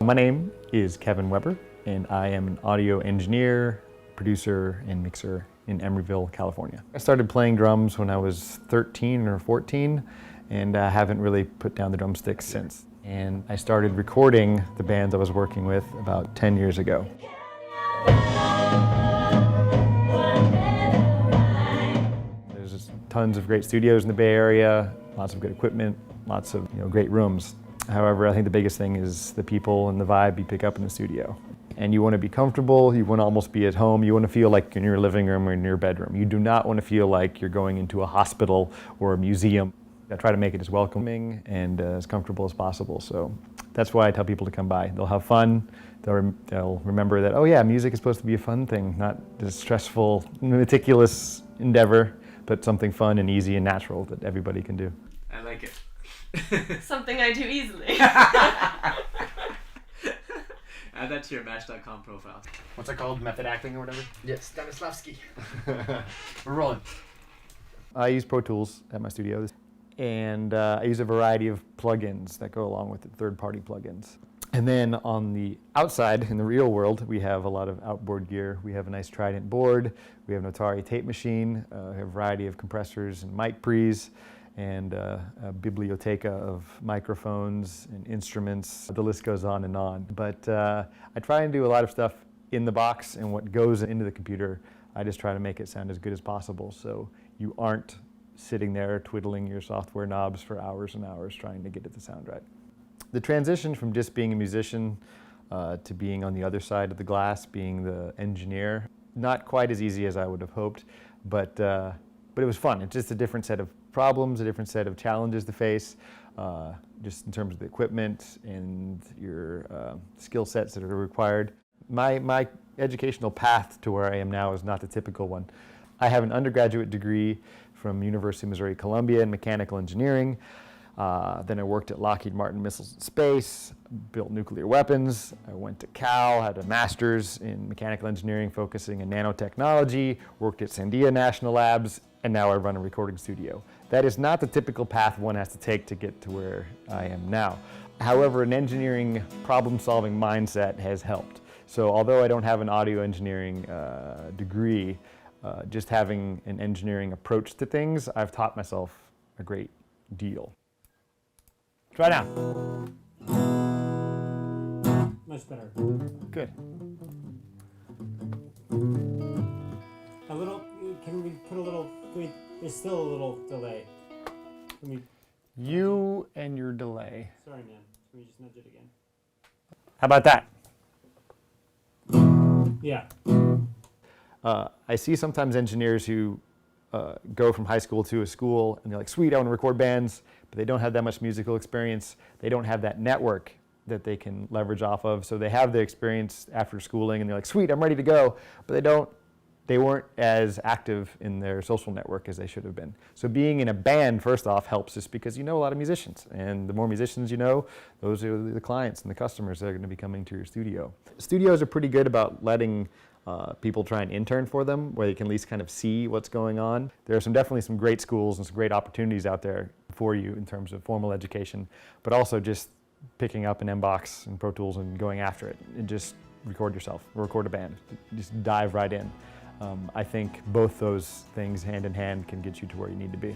My name is Kevin Weber, and I am an audio engineer, producer, and mixer in Emeryville, California. I started playing drums when I was 13 or 14, and I haven't really put down the drumsticks since. And I started recording the bands I was working with about 10 years ago. There's just tons of great studios in the Bay Area, lots of good equipment, lots of great rooms. However, I think the biggest thing is the people and the vibe you pick up in the studio. And you want to be comfortable, you want to almost be at home, you want to feel like you're in your living room or in your bedroom. You do not want to feel like you're going into a hospital or a museum. I try to make it as welcoming and as comfortable as possible. So that's why I tell people to come by. They'll have fun, they'll remember that, oh yeah, music is supposed to be a fun thing, not this stressful, meticulous endeavor, but something fun and easy and natural that everybody can do. I like it. Something I do easily. Add that to your Match.com profile. What's that called? Method acting or whatever? Yes, Stanislavski. We're rolling. I use Pro Tools at my studio, and I use a variety of plugins that go along with it, third-party plugins. And then on the outside, in the real world, we have a lot of outboard gear. We have a nice Trident board. We have an Atari tape machine. We have a variety of compressors and mic pre's, and a biblioteca of microphones and instruments. The list goes on and on. But I try and do a lot of stuff in the box, and what goes into the computer, I just try to make it sound as good as possible, so you aren't sitting there twiddling your software knobs for hours and hours trying to get it to sound right. The transition from just being a musician to being on the other side of the glass, being the engineer, not quite as easy as I would have hoped, but it was fun. It's just a different set of problems, a different set of challenges to face, just in terms of the equipment and your skill sets that are required. My educational path to where I am now is not the typical one. I have an undergraduate degree from University of Missouri-Columbia in mechanical engineering. Then I worked at Lockheed Martin Missiles and Space, built nuclear weapons. I went to Cal, had a master's in mechanical engineering focusing in nanotechnology, worked at Sandia National Labs, and now I run a recording studio. That is not the typical path one has to take to get to where I am now. However, an engineering problem-solving mindset has helped. So although I don't have an audio engineering degree, just having an engineering approach to things, I've taught myself a great deal. Try now. Much better. Good. A little, can we put a little, there's still a little delay. Can we, You and your delay. sorry man, can we just nudge it again? How about that? Yeah. I see sometimes engineers who go from high school to a school and they're like, sweet, I want to record bands, but they don't have that much musical experience. They don't have that network that they can leverage off of. So they have the experience after schooling and they're like, sweet, I'm ready to go, but they weren't as active in their social network as they should have been. So being in a band, first off, helps just because you know a lot of musicians. And the more musicians you know, those are the clients and the customers that are going to be coming to your studio. Studios are pretty good about letting people try and intern for them, where they can at least kind of see what's going on. There are definitely some great schools and some great opportunities out there for you in terms of formal education, but also just picking up an MBox and Pro Tools and going after it and just record yourself, or record a band. Just dive right in. I think both those things hand in hand can get you to where you need to be.